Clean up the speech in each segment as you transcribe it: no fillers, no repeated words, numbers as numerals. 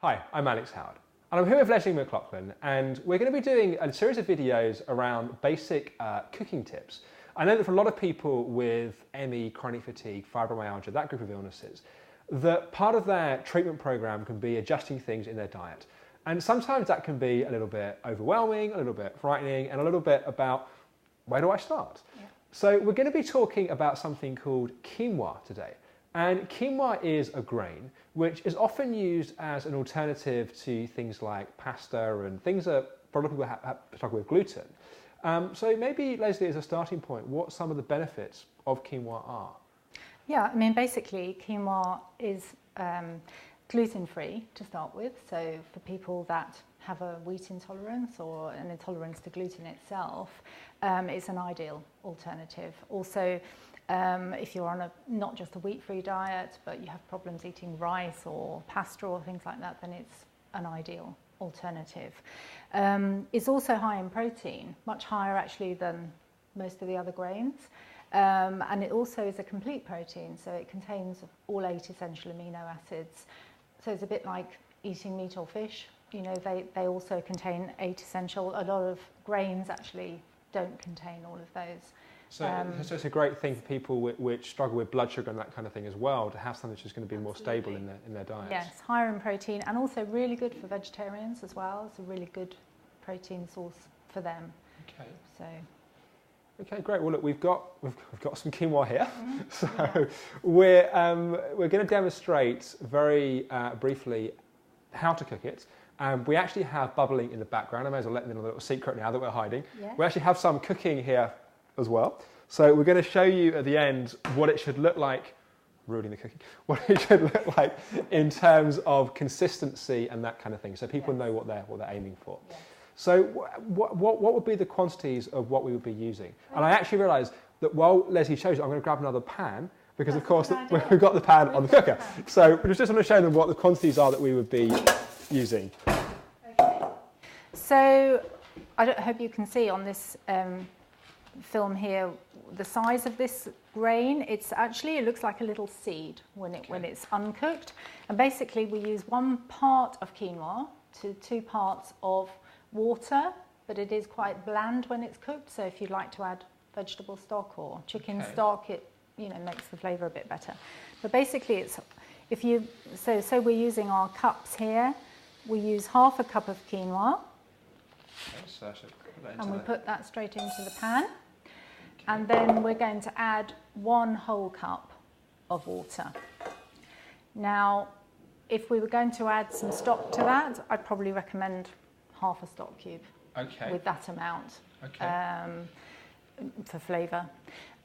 Hi, I'm Alex Howard, and I'm here with Lesley and we're going to be doing a series of videos around basic cooking tips. I know that for a lot of people with ME, chronic fatigue, fibromyalgia, that group of illnesses, that part of their treatment program can be adjusting things in their diet. And sometimes that can be a little bit overwhelming, a little bit frightening, and a little bit about where do I start? Yeah. So we're going to be talking about something called quinoa today. And quinoa is a grain which is often used as an alternative to things like pasta and things that for a lot of people struggle with gluten. So maybe, Lesley, as a starting point, what some of the benefits of quinoa are? Yeah, I mean, basically, quinoa is gluten-free to start with. So for people that have a wheat intolerance or an intolerance to gluten itself, it's an ideal alternative. Also, if you're on not just a wheat-free diet, but you have problems eating rice or pasta or things like that, then it's an ideal alternative. It's also high in protein, much higher actually than most of the other grains. And it also is a complete protein, so it contains all 8 essential amino acids. So it's a bit like eating meat or fish. You know, they also contain 8 essential. A lot of grains actually don't contain all of those. So it's a great thing for people which struggle with blood sugar and that kind of thing as well, to have something that's just going to be more stable in their diet. Yes, higher in protein, and also really good for vegetarians as well. It's a really good protein source for them. Okay. So. Okay, great. Well, look, we've got some quinoa here, so we're going to demonstrate very briefly how to cook it. We actually have bubbling in the background. I may as well let them in a little secret now that we're hiding. Yeah. We actually have some cooking here as well. So we're going to show you at the end what it should look like, ruining the cooking, what it should look like in terms of consistency and that kind of thing, so people know what they're aiming for. Yes. So what would be the quantities of what we would be using? And I actually realised that while Lesley shows it, I'm going to grab another pan, because of course we've got the pan on the cooker. So we just want to show them what the quantities are that we would be using. Okay. So I hope you can see on this film here the size of this grain. It looks like a little seed when it's uncooked. And basically we use 1 part of quinoa to 2 parts of water, but it is quite bland when it's cooked, so if you'd like to add vegetable stock or chicken stock, it makes the flavour a bit better. But basically so we're using our cups here. We use half a cup of quinoa, and we put that straight into the pan, and then we're going to add 1 whole cup of water. Now, if we were going to add some stock to that, I'd probably recommend half a stock cube with that amount for flavour.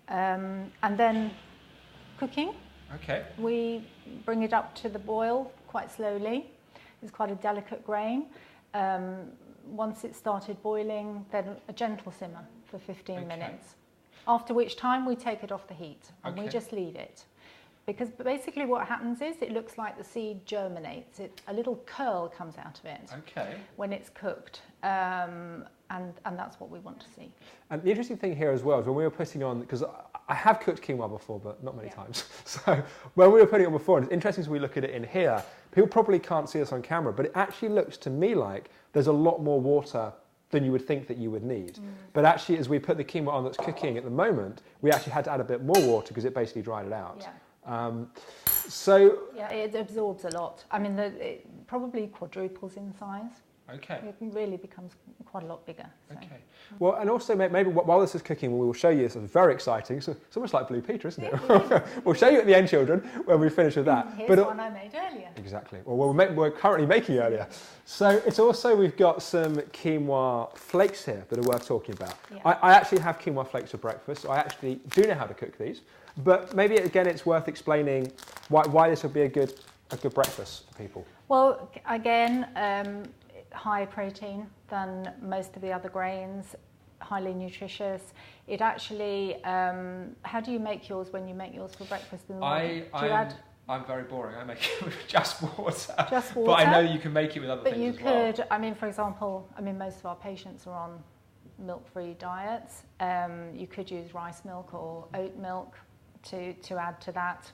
And then cooking. We bring it up to the boil quite slowly. It's quite a delicate grain. Once it's started boiling, then a gentle simmer for 15 minutes. After which time we take it off the heat and we just leave it. Because basically what happens is it looks like the seed germinates. A little curl comes out of it when it's cooked, and that's what we want to see. And the interesting thing here as well is when we were putting on, because I have cooked quinoa before, but not many times. So when we were putting it on before, and it's interesting as we look at it in here, people probably can't see this on camera, but it actually looks to me like there's a lot more water than you would think that you would need. But actually, as we put the quinoa on that's cooking at the moment, we actually had to add a bit more water because it basically dried it out. It absorbs a lot. I mean, it probably quadruples in size. It really becomes quite a lot bigger. So. Well, and also maybe while this is cooking, we will show you. This is very exciting. So it's almost like Blue Peter, isn't it? We'll show you at the end, children, when we finish with that. Here's one I made earlier. Exactly. Well, we're currently making earlier. So it's also, we've got some quinoa flakes here that are worth talking about. I actually have quinoa flakes for breakfast, so I actually do know how to cook these. But maybe again, it's worth explaining why this would be a good breakfast for people. Well, again, higher protein than most of the other grains, highly nutritious. It actually, how do you make yours when you make yours for breakfast in the morning? I'm very boring. I make it with just water. Just water. But I know you can make it with other things as well. But you could, I mean, for example, most of our patients are on milk-free diets. You could use rice milk or oat milk to add to that.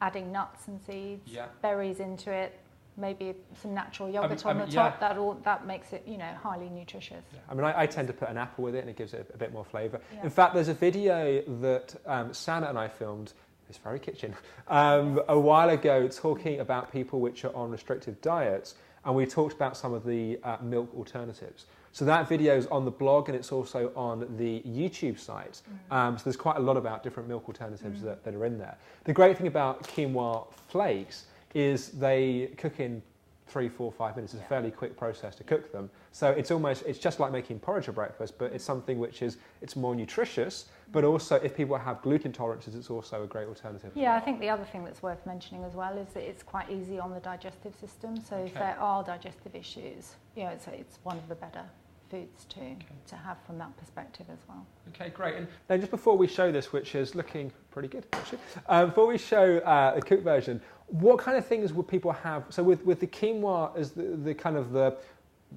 Adding nuts and seeds, berries into it, maybe some natural yogurt on the top. That makes it, highly nutritious. Yeah. I mean, I tend to put an apple with it, and it gives it a bit more flavour. Yeah. In fact, there's a video that Sana and I filmed, this very kitchen, a while ago, talking about people which are on restrictive diets, and we talked about some of the milk alternatives. So that video is on the blog, and it's also on the YouTube site. So there's quite a lot about different milk alternatives that are in there. The great thing about quinoa flakes is they cook in 3, 4, 5 minutes. It's a fairly quick process to cook them. So it's just like making porridge for breakfast, but it's something which it's more nutritious, but also if people have gluten intolerances, it's also a great alternative. Yeah, I think the other thing that's worth mentioning as well is that it's quite easy on the digestive system. So if there are digestive issues, it's one of the better foods to have from that perspective as well. Okay, great. And then just before we show this, which is looking pretty good actually, before we show the cooked version, what kind of things would people have? So with the quinoa as the kind of the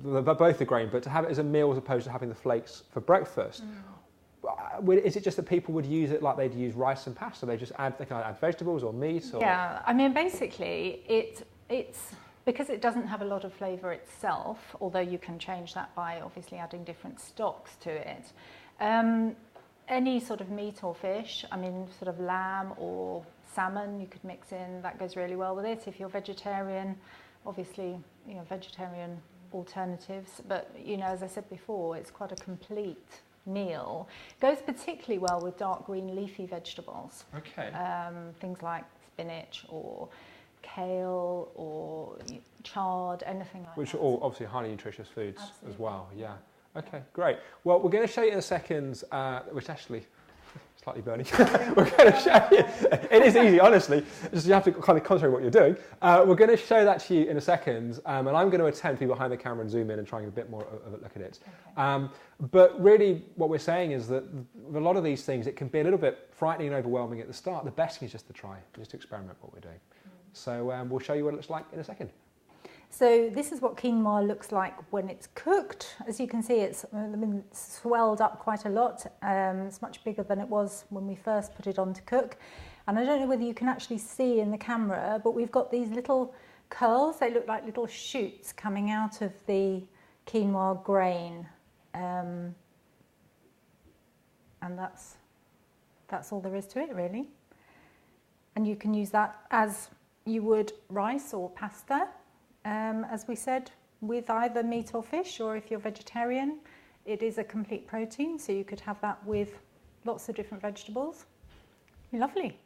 both the grain, but to have it as a meal as opposed to having the flakes for breakfast. Is it just that people would use it like they'd use rice and pasta? They can add vegetables or meat? Or? Yeah, I mean basically it's because it doesn't have a lot of flavour itself, although you can change that by obviously adding different stocks to it. Any sort of meat or fish, I mean sort of lamb or salmon you could mix in, that goes really well with it. If you're vegetarian, obviously vegetarian alternatives, but as I said before, it's quite a complete meal. Goes particularly well with dark green leafy vegetables. Okay. Things like spinach or kale or chard, anything like that. Which are all obviously highly nutritious foods as well. Yeah. Okay, great. Well, we're going to show you in a second, which actually slightly burning. We're going to show you. It is easy, honestly. Just you have to kind of concentrate what you're doing. We're going to show that to you in a second, and I'm going to attempt to be behind the camera and zoom in and try and get a bit more of a look at it. Okay. But really, what we're saying is that with a lot of these things, it can be a little bit frightening and overwhelming at the start. The best thing is just to try, just to experiment what we're doing. So we'll show you what it looks like in a second. So this is what quinoa looks like when it's cooked. As you can see, it's swelled up quite a lot. It's much bigger than it was when we first put it on to cook. And I don't know whether you can actually see in the camera, but we've got these little curls. They look like little shoots coming out of the quinoa grain. And that's all there is to it, really. And you can use that as you would rice or pasta, as we said, with either meat or fish, or if you're vegetarian, it is a complete protein, so you could have that with lots of different vegetables. Lovely.